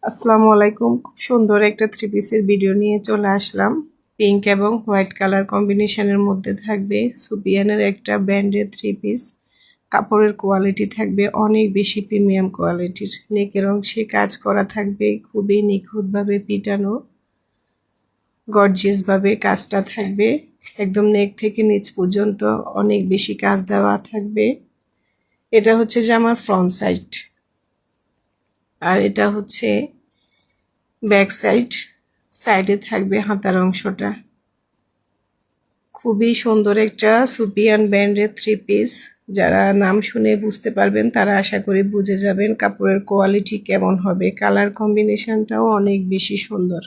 আসসালামু আলাইকুম। খুব সুন্দর একটা থ্রি পিসের ভিডিও নিয়ে চলে আসলাম। পিঙ্ক এবং হোয়াইট কালার কম্বিনেশনের মধ্যে থাকবে সুপিয়ানের একটা ব্র্যান্ডের থ্রি পিস। কাপড়ের কোয়ালিটি থাকবে অনেক বেশি প্রিমিয়াম কোয়ালিটির। নেকের অংশে কাজ করা থাকবে খুবই নিখুঁতভাবে পিটানো, গর্জিয়াস ভাবে কাজটা থাকবে। একদম নেক থেকে নিচ পর্যন্ত অনেক বেশি কাজ দেওয়া থাকবে। এটা হচ্ছে যে আমার ফ্রন্ট সাইড, আর এটা হচ্ছে ব্যাক সাইড। সাইডে থাকবে হাতার অংশটা। খুবই সুন্দর একটা সুপিয়ান ব্র্যান্ডের থ্রি পিস। যারা নাম শুনে বুঝতে পারবেন তারা আশা করি বুঝে যাবেন কাপড়ের কোয়ালিটি কেমন হবে। কালার কম্বিনেশনটাও অনেক বেশি সুন্দর।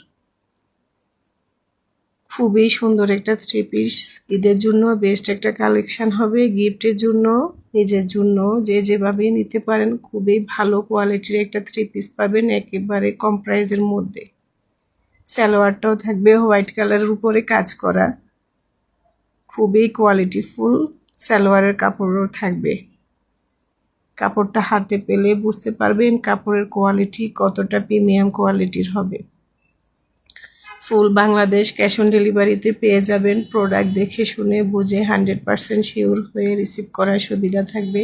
খুবই সুন্দর একটা থ্রি পিস। ঈদের জন্য বেস্ট একটা কালেকশন হবে, গিফটের জন্য, নিজের জন্য, যে যেভাবে নিতে পারেন। খুবই ভালো কোয়ালিটির একটা থ্রি পিস পাবেন একেবারে কম প্রাইসের মধ্যে। সালোয়ারটাও থাকবে হোয়াইট কালারের উপরে কাজ করা, খুবই কোয়ালিটিফুল। সালোয়ারের কাপড়ও থাকবে। কাপড়টা হাতে পেলে বুঝতে পারবেন কাপড়ের কোয়ালিটি কতটা প্রিমিয়াম কোয়ালিটির হবে। ফুল বাংলাদেশ ক্যাশ অন ডেলিভারিতে পেয়ে যাবেন। প্রোডাক্ট দেখে শুনে বুঝে 100% শিওর হয়ে রিসিভ করার সুবিধা থাকবে।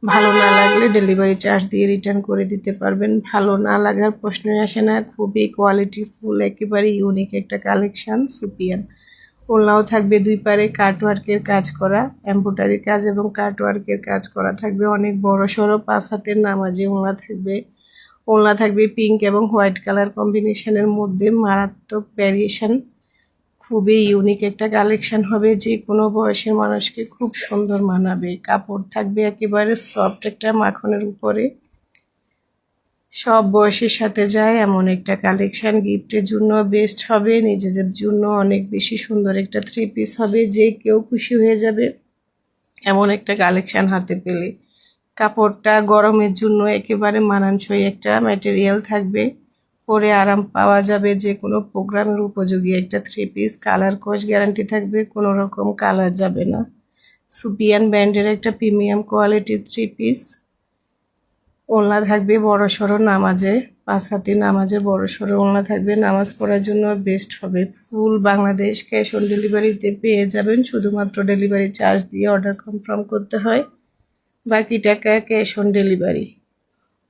ভালো না লাগলে ডেলিভারি চার্জ দিয়ে রিটার্ন করে দিতে পারবেন। ভালো না লাগার প্রশ্নই আসে না। খুবই কোয়ালিটিফুল, একেবারে ইউনিক একটা কালেকশন সুপিয়ান। ওড়নাও থাকবে দুই পারে কাটওয়ার্কের কাজ করা, এমব্রয়ডারি কাজ এবং কাটওয়ার্কের কাজ করা থাকবে। অনেক বড় সড়ো 5 হাতের নামাজি ওড়না থাকবে। ওড়না থাকবে পিঙ্ক এবং হোয়াইট কালার কম্বিনেশনের মধ্যে, মারাত্মক ভ্যারিয়েশন। খুবই ইউনিক একটা কালেকশন হবে, যে কোনো বয়সের মানুষকে খুব সুন্দর মানাবে। কাপড় থাকবে একেবারে সফট একটা মাখনের উপরে। সব বয়সের সাথে যায় এমন একটা কালেকশন। গিফটের জন্য বেস্ট হবে, নিজেদের জন্য অনেক বেশি সুন্দর একটা থ্রি পিস হবে। যে কেউ খুশি হয়ে যাবে এমন একটা কালেকশন হাতে পেলে। কাপড়টা গরমের জন্য একেবারে মানানসই একটা ম্যাটেরিয়াল থাকবে। পরে আরাম পাওয়া যাবে, যে কোনো প্রোগ্রামের উপযোগী একটা থ্রি পিস। কালার কোশ গ্যারান্টি থাকবে, কোনো রকম কালার যাবে না। সুপিয়ান ব্র্যান্ডের একটা প্রিমিয়াম কোয়ালিটির থ্রি পিস। ওড়না থাকবে বড় সড়ো নামাজে, 5 হাতি নামাজে বড় সড়ো ওড়না থাকবে। নামাজ পড়ার জন্য বেস্ট হবে। ফুল বাংলাদেশ ক্যাশ অন ডেলিভারিতে পেয়ে যাবেন। শুধুমাত্র ডেলিভারি চার্জ দিয়ে অর্ডার কনফার্ম করতে হয়, বাকি টাকা ক্যাশ অন ডেলিভারি।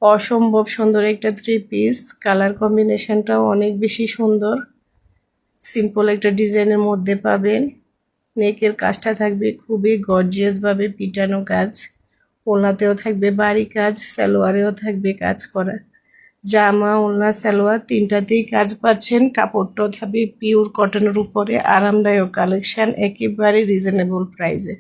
অসম্ভব সুন্দর একটা থ্রি পিস। কালার কম্বিনেশনটাও অনেক বেশি সুন্দর। সিম্পল একটা ডিজাইনের মধ্যে পাবেন। নেকের কাজটা থাকবে খুবই গর্জিয়াস ভাবে পিটানো কাজ। ওড়নাতেও থাকবে বাড়ি কাজ, সালোয়ারেও থাকবে কাজ করা। জামা, ওড়না, সালোয়ার তিনটাতেই কাজ পাচ্ছেন। কাপড়টাও থাকবে পিওর কটনের উপরে। আরামদায়ক কালেকশন, একেবারে রিজনেবল প্রাইসে।